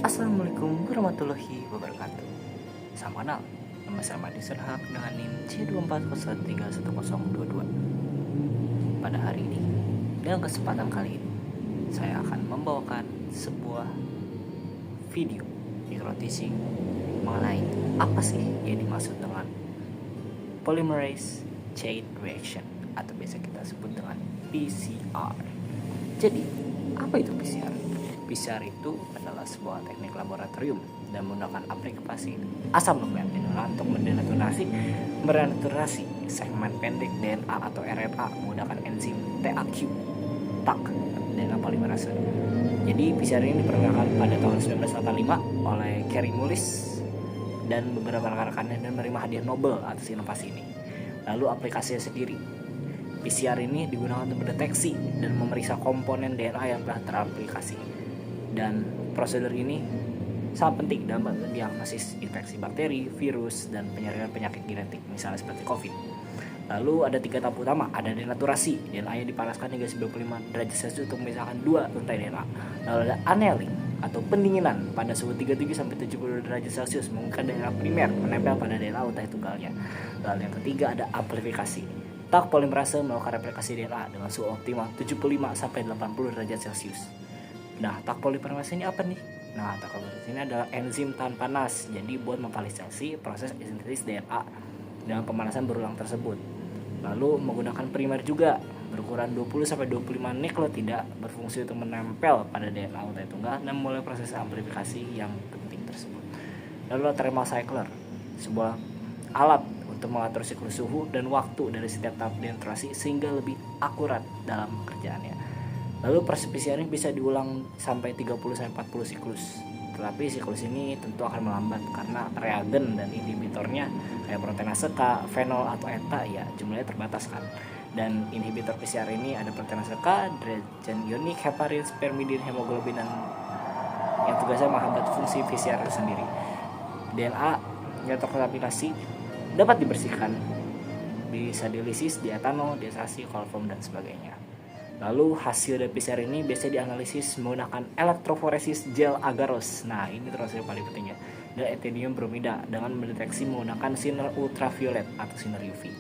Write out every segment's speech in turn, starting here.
Assalamualaikum warahmatullahi wabarakatuh. Salam kenal, nama saya Madi Serhak dengan NIM C2401311022. Pada hari ini, dengan kesempatan kali ini, saya akan membawakan sebuah video micro teaching mengenai apa sih yang dimaksud dengan polymerase chain reaction atau biasa kita sebut dengan PCR. Jadi, apa itu PCR? PCR itu adalah sebuah teknik laboratorium dan menggunakan aplikasi asam nukleotit untuk merenaturasi segmen pendek DNA atau RNA menggunakan enzim TAQ DNA polimerase. Jadi PCR ini diperkenalkan pada tahun 1985 oleh Kary Mullis dan beberapa rekan-rekannya dan menerima hadiah Nobel atas inovasi ini. Lalu aplikasinya sendiri, PCR ini digunakan untuk mendeteksi dan memeriksa komponen DNA yang telah teraplikasi. Dan prosedur ini sangat penting dalam diagnosis infeksi bakteri, virus, dan penyaringan penyakit genetik, misalnya seperti COVID. Lalu ada 3 tahap utama, ada denaturasi, DNA yang dipanaskan hingga 95 derajat Celcius untuk memisahkan 2 untai DNA. Lalu ada annealing atau pendinginan pada suhu 37-70 derajat Celcius menggunakan DNA primer menempel pada DNA untai tunggalnya. Lalu yang ketiga ada amplifikasi. Tak polimerase melakukan replikasi DNA dengan suhu optimal 75-80 derajat Celcius. Nah, tak polimerase ini apa nih? Nah, tak polimerase ini adalah enzim tahan panas. Jadi buat memvalidasi proses sintesis DNA dengan pemanasan berulang tersebut. Lalu menggunakan primer juga berukuran 20-25 nukleotida berfungsi untuk menempel pada DNA untai tunggal dan memulai proses amplifikasi yang penting tersebut. Lalu thermal cycler, sebuah alat untuk mengatur siklus suhu dan waktu dari setiap tahap denaturasi sehingga lebih akurat dalam pekerjaannya. Lalu proses PCR ini bisa diulang sampai 30-40 siklus. Tetapi siklus ini tentu akan melambat karena reagen dan inhibitornya kayak proteinase K, fenol atau ETA ya jumlahnya terbatas kan. Dan inhibitor PCR ini ada proteinase K, hidrogen ionik, heparin, spermidin, hemoglobin dan yang tugasnya menghambat fungsi PCR itu sendiri. DNA yang terkontaminasi dapat dibersihkan, bisa dialisis, dietanol, deesasi, kloroform dan sebagainya. Lalu hasil dari PCR ini biasanya dianalisis menggunakan elektroforesis gel agaros. Nah, ini terus yang paling pentingnya. Dan etinium bromida dengan mendeteksi menggunakan sinar ultraviolet atau sinar UV.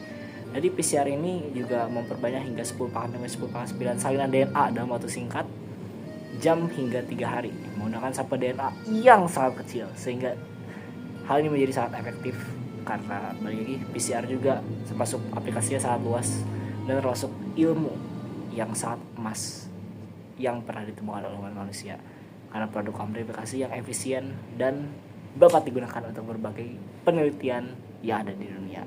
Jadi PCR ini juga memperbanyak hingga 10⁻⁹ salinan DNA dalam waktu singkat, jam hingga 3 hari menggunakan sampel DNA yang sangat kecil, sehingga hal ini menjadi sangat efektif karena bagi PCR juga termasuk aplikasinya sangat luas dan termasuk ilmu yang sangat emas yang pernah ditemukan oleh manusia karena produk amplifikasi yang efisien dan dapat digunakan untuk berbagai penelitian yang ada di dunia.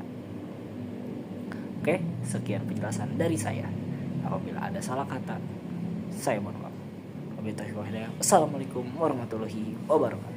Oke, sekian penjelasan dari saya. Apabila ada salah kata, saya mohon maaf. Wabillahi taufiq wal hidayah. Assalamualaikum warahmatullahi wabarakatuh.